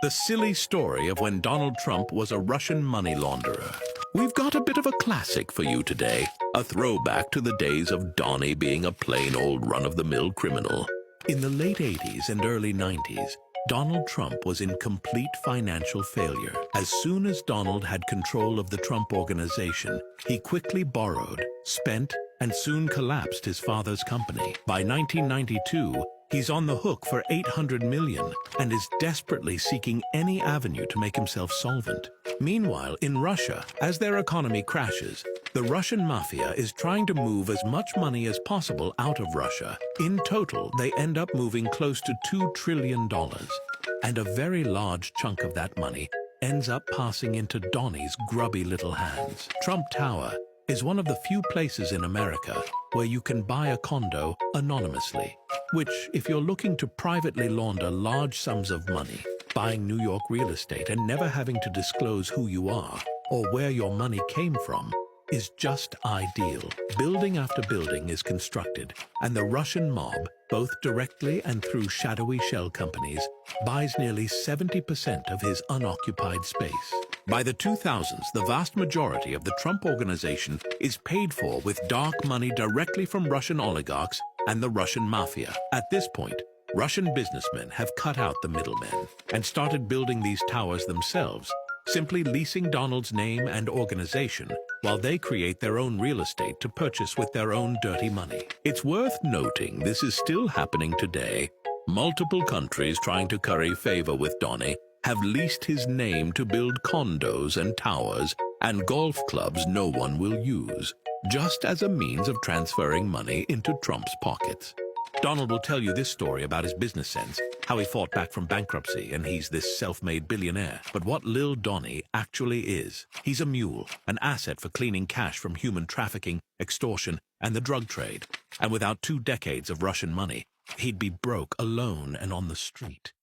The silly story of when Donald Trump was a Russian money launderer. We've got a bit of a classic for you today, a throwback to the days of Donnie being a plain old run-of-the-mill criminal. In the late 80s and early 90s, Donald Trump was in complete financial failure. As soon as Donald had control of the Trump Organization, he quickly borrowed, spent, and soon collapsed his father's company. By 1992, he's on the hook for $800 million and is desperately seeking any avenue to make himself solvent. Meanwhile, in Russia, as their economy crashes, the Russian mafia is trying to move as much money as possible out of Russia. In total, they end up moving close to $2 trillion. And a very large chunk of that money ends up passing into Donnie's grubby little hands. Trump Tower is one of the few places in America where you can buy a condo anonymously, which, if you're looking to privately launder large sums of money, buying New York real estate and never having to disclose who you are or where your money came from, is just ideal. Building after building is constructed, and the Russian mob, both directly and through shadowy shell companies, buys nearly 70% of his unoccupied space. By the 2000s, the vast majority of the Trump Organization is paid for with dark money directly from Russian oligarchs and the Russian mafia. At this point, Russian businessmen have cut out the middlemen and started building these towers themselves, simply leasing Donald's name and organization while they create their own real estate to purchase with their own dirty money. It's worth noting this is still happening today. Multiple countries trying to curry favor with Donnie have leased his name to build condos and towers and golf clubs no one will use, just as a means of transferring money into Trump's pockets. Donald will tell you this story about his business sense, how he fought back from bankruptcy and he's this self-made billionaire. But what Lil Donnie actually is, he's a mule, an asset for cleaning cash from human trafficking, extortion, and the drug trade. And without 2 decades of Russian money, he'd be broke, alone, and on the street.